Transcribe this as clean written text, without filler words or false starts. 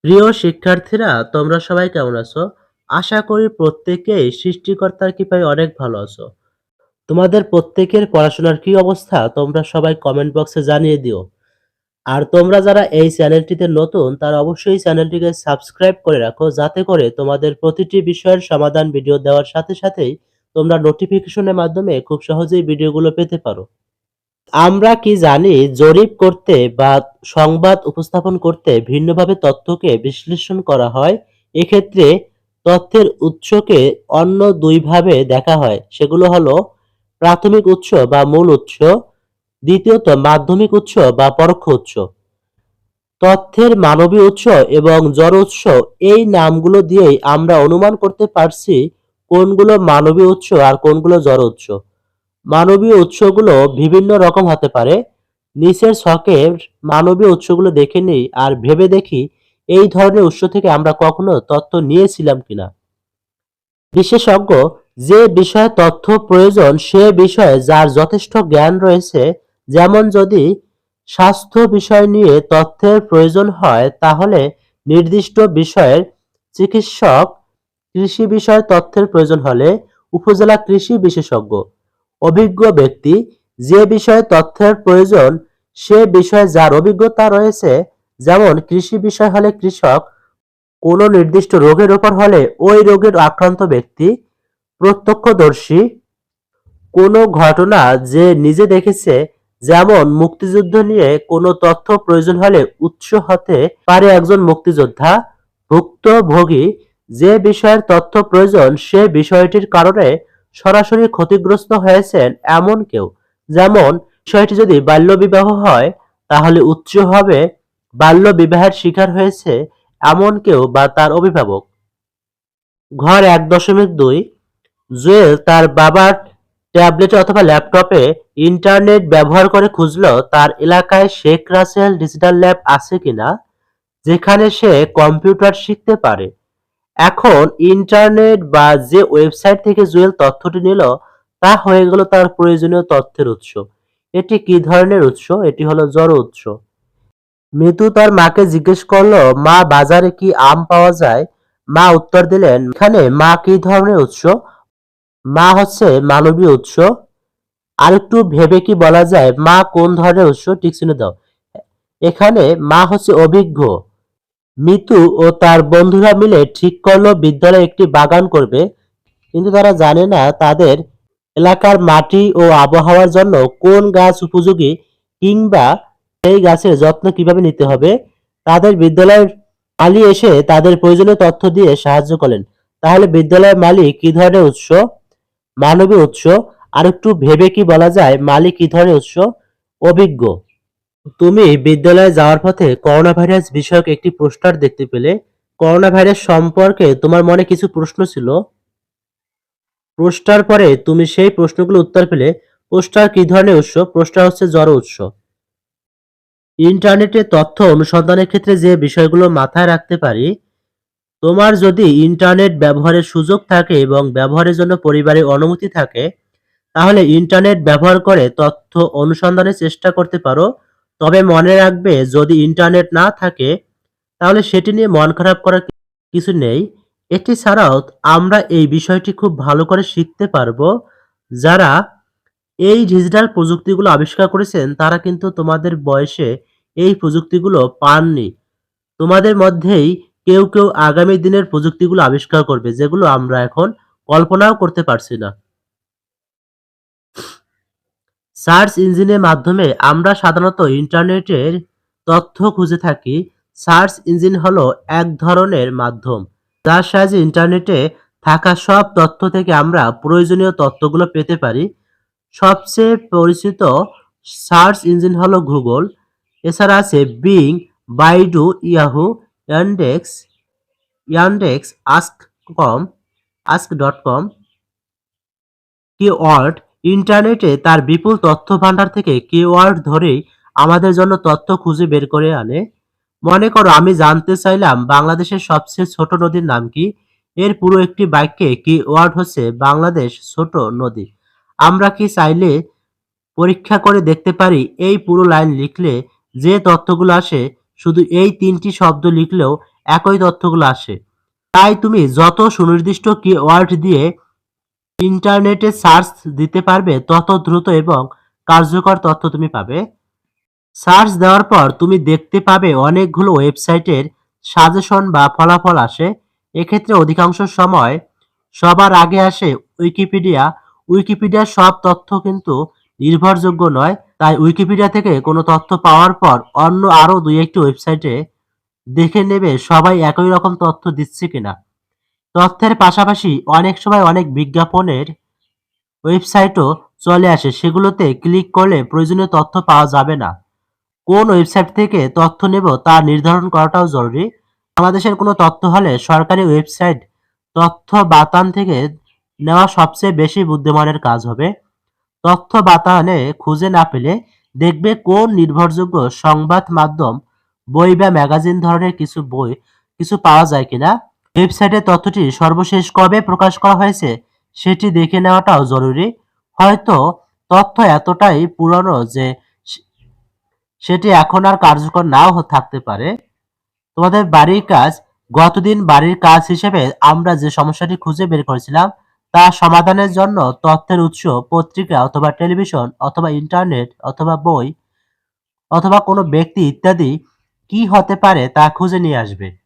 প্রিয় শিক্ষার্থীরা, তোমরা সবাই কেমন আছো? আশা করি প্রত্যেকেই সৃষ্টিকর্তার কৃপায় অনেক ভালো আছো। তোমাদের প্রত্যেকের পড়াশোনার কি অবস্থা তোমরা সবাই কমেন্ট বক্সে জানিয়ে দিও। আর তোমরা যারা এই চ্যানেলটিতে নতুন তারা অবশ্যই চ্যানেলটিকে সাবস্ক্রাইব করে রাখো, যাতে করে তোমাদের প্রতিটি বিষয়ের সমাধান ভিডিও দেওয়ার সাথে সাথেই তোমরা নোটিফিকেশনের মাধ্যমে খুব সহজেই ভিডিওগুলো পেতে পারো। আমরা কি জানি, জরিপ করতে বা সংবাদ উপস্থাপন করতে ভিন্নভাবে তথ্যকে বিশ্লেষণ করা হয়। এক্ষেত্রে তথ্যের উৎসকে অন্য দুই ভাবে দেখা হয়, সেগুলো হলো প্রাথমিক উৎস বা মূল উৎস, দ্বিতীয়ত মাধ্যমিক উৎস বা পরোক্ষ উৎস। তথ্যের মানবীয় উৎস এবং জড় উৎস, এই নামগুলো দিয়েই আমরা অনুমান করতে পারছি কোনগুলো মানবীয় উৎস আর কোনগুলো জড় উৎস। মানবীয় উৎসগুলো বিভিন্ন রকম হতে পারে। নিচের ছকের মানবীয় উৎসগুলো দেখে নিই আর ভেবে দেখি এই ধরনের উৎস থেকে আমরা কখনো তথ্য নিয়েছিলাম কিনা। বিশেষজ্ঞ, যে বিষয়ে তথ্য প্রয়োজন সে বিষয়ে যার যথেষ্ট জ্ঞান রয়েছে। যেমন যদি স্বাস্থ্য বিষয় নিয়ে তথ্যের প্রয়োজন হয় তাহলে নির্দিষ্ট বিষয়ের চিকিৎসক, কৃষি বিষয়ে তথ্যের প্রয়োজন হলে উপজেলা কৃষি বিশেষজ্ঞ। অভিজ্ঞ ব্যক্তি, যে বিষয়ে তথ্যের প্রয়োজন সে বিষয়ে যার অভিজ্ঞতা রয়েছে, যেমন কৃষি বিষয় হলে কৃষক, কোনো নির্দিষ্ট রোগের উপর হলে ওই রোগের আক্রান্ত ব্যক্তি। প্রত্যক্ষদর্শী, কোনো ঘটনা যে নিজে দেখেছে, যেমন মুক্তিযুদ্ধ নিয়ে কোনো তথ্য প্রয়োজন হলে উৎস হতে পারে একজন মুক্তিযোদ্ধা। ভুক্তভোগী, যে বিষয়ের তথ্য প্রয়োজন সে বিষয়টির কারণে সরাসরি ক্ষতিগ্রস্ত হয়েছেন এমন কেউ। যেমন বিষয়টি যদি বাল্যবিবাহ হয় তাহলে উৎস হবে বাল্য বিবাহের শিকার হয়েছে এমন কেউ বা তার অভিভাবক। ঘর ১.২, জুয়েল তার বাবার ট্যাবলেটে অথবা ল্যাপটপে ইন্টারনেট ব্যবহার করে খুঁজল তার এলাকায় শেখ রাসেল ডিজিটাল ল্যাব আছে কিনা, যেখানে সে কম্পিউটার শিখতে পারে। এখন ইন্টারনেট বা যে ওয়েবসাইট থেকে জুয়েল তথ্যটি নিল তা হয়ে গেল তার প্রয়োজনীয় তথ্যের উৎস। এটি কি ধরনের উৎস? এটি হলো জড় উৎস। মিতু তার মাকে জিজ্ঞেস করলো, মা, বাজারে কি আম পাওয়া যায়? মা উত্তর দিলেন, এখানে মা কি ধরনের উৎস? মা হচ্ছে মানবীয় উৎস। আরেকটু ভেবে কি বলা যায় মা কোন ধরনের উৎস? টিক চিহ্ন দাও। এখানে মা হচ্ছে অভিজ্ঞ। মিতু ও তার বন্ধুরা মিলে ঠিক করলো বিদ্যালয়ে একটি বাগান করবে, কিন্তু তারা জানে না তাদের এলাকার মাটি ও আবহাওয়ার জন্য কোন গাছ উপযোগী, কিংবা সেই গাছের যত্ন কিভাবে নিতে হবে। তাদের বিদ্যালয়ের মালি এসে তাদের প্রয়োজনীয় তথ্য দিয়ে সাহায্য করলেন। তাহলে বিদ্যালয়ের মালি কি ধরনের উৎস? মানবীয় উৎস। আরেকটু ভেবে কি বলা যায় মালি কি ধরনের উৎস? অভিজ্ঞ। তুমি বিদ্যালয়ে যাওয়ার পথে করোনা ভাইরাস বিষয়ক একটি পোস্টার দেখতে পেলে। করোনা ভাইরাস সম্পর্কে তোমার মনে কিছু প্রশ্ন ছিল। পোস্টার পরে তুমি সেই প্রশ্নগুলো উত্তর পেলে। পোস্টার কি ধরনের উৎস? পোস্টার হচ্ছে জড় উৎস। ইন্টারনেটে তথ্য অনুসন্ধানের ক্ষেত্রে যে বিষয়গুলো মাথায় রাখতে পারি, তোমার যদি ইন্টারনেট ব্যবহারের সুযোগ থাকে এবং ব্যবহারের জন্য পরিবারের অনুমতি থাকে তাহলে ইন্টারনেট ব্যবহার করে তথ্য অনুসন্ধানের চেষ্টা করতে পারো। তবে মনে রাখবে, যদি ইন্টারনেট না থাকে তাহলে সেটি নিয়ে মন খারাপ করার কিছু নেই। এটি ছাড়াও আমরা এই বিষয়টি খুব ভালো করে শিখতে পারবো। যারা এই ডিজিটাল প্রযুক্তিগুলো আবিষ্কার করেছেন তারা কিন্তু তোমাদের বয়সে এই প্রযুক্তিগুলো পাননি। তোমাদের মধ্যেই কেউ কেউ আগামী দিনের প্রযুক্তিগুলো আবিষ্কার করবে, যেগুলো আমরা এখন কল্পনাও করতে পারছি না। সার্চ ইঞ্জিনের মাধ্যমে আমরা সাধারণত ইন্টারনেটের তথ্য খুঁজে থাকি। সার্চ ইঞ্জিন হলো এক ধরনের মাধ্যম যার সাহায্যে ইন্টারনেটে থাকা সব তথ্য থেকে আমরা প্রয়োজনীয় তথ্যগুলো পেতে পারি। সবচেয়ে পরিচিত সার্চ ইঞ্জিন হলো গুগল। এছাড়া আছে being, Baidu, Yahoo, Yandex, Yandex, ask.com। Keyword, ইন্টারনেটে তার বিপুল তথ্য ভান্ডার থেকে কিওয়ার্ড ধরেই আমাদের জন্য তথ্য খুঁজে বের করে আনে। মনে করো আমি জানতে চাইলাম বাংলাদেশের সবচেয়ে ছোট নদীর নাম কি। এর পুরো একটি বাক্যে কিওয়ার্ড হচ্ছে বাংলাদেশ ছোট নদী। আমরা কি চাইলে পরীক্ষা করে দেখতে পারি এই পুরো লাইন লিখলে যে তথ্যগুলো আসে, শুধু এই 3টি শব্দ লিখলেও একই তথ্যগুলো আসে। তাই তুমি যত সুনির্দিষ্ট কিওয়ার্ড দিয়ে ইন্টারনেটে সার্চ দিতে পারবে তত দ্রুত এবং কার্যকর তথ্য তুমি পাবে। সার্চ দেওয়ার পর তুমি দেখতে পাবে অনেকগুলো ওয়েবসাইটের সাজেশন বা ফলাফল আসে। এক্ষেত্রে অধিকাংশ সময় সবার আগে আসে উইকিপিডিয়া। উইকিপিডিয়ার সব তথ্য কিন্তু নির্ভরযোগ্য নয়। তাই উইকিপিডিয়া থেকে কোনো তথ্য পাওয়ার পর অন্য আরও ২-১টি ওয়েবসাইটে দেখে নেবে সবাই একই রকম তথ্য দিচ্ছে কিনা। তথ্যের পাশাপাশি অনেক সময় অনেক বিজ্ঞাপনের ওয়েবসাইটও চলে আসে। সেগুলোতে ক্লিক করলে প্রয়োজনীয় তথ্য পাওয়া যাবে না। কোন ওয়েবসাইট থেকে তথ্য নেব তা নির্ধারণ করাটাও জরুরি। বাংলাদেশের কোনো তথ্য হলে সরকারি ওয়েবসাইট তথ্য বাতান থেকে নেওয়া সবচেয়ে বেশি বুদ্ধিমানের কাজ হবে। তথ্য বাতায়নে খুঁজে না পেলে দেখবে কোন নির্ভরযোগ্য সংবাদ মাধ্যম, বই বা ম্যাগাজিন ধরনের কিছু পাওয়া যায় কিনা। ওয়েবসাইটে তথ্যটি সর্বশেষ কবে প্রকাশ করা হয়েছে সেটি দেখে নেওয়াটাও জরুরি। হয়তো তথ্য এতটাই পুরনো যে সে- সেটি এখন আর কার্যকর নাও থাকতে পারে। তোমাদের বাড়ির কাজ, গতদিন বাড়ির কাজ হিসেবে আমরা যে সমস্যাটি খুঁজে বের করেছিলাম তা সমাধানের জন্য তথ্যের উৎস পত্রিকা অথবা টেলিভিশন অথবা ইন্টারনেট অথবা বই অথবা কোনো ব্যক্তি ইত্যাদি কি হতে পারে তা খুঁজে নিয়ে আসবে।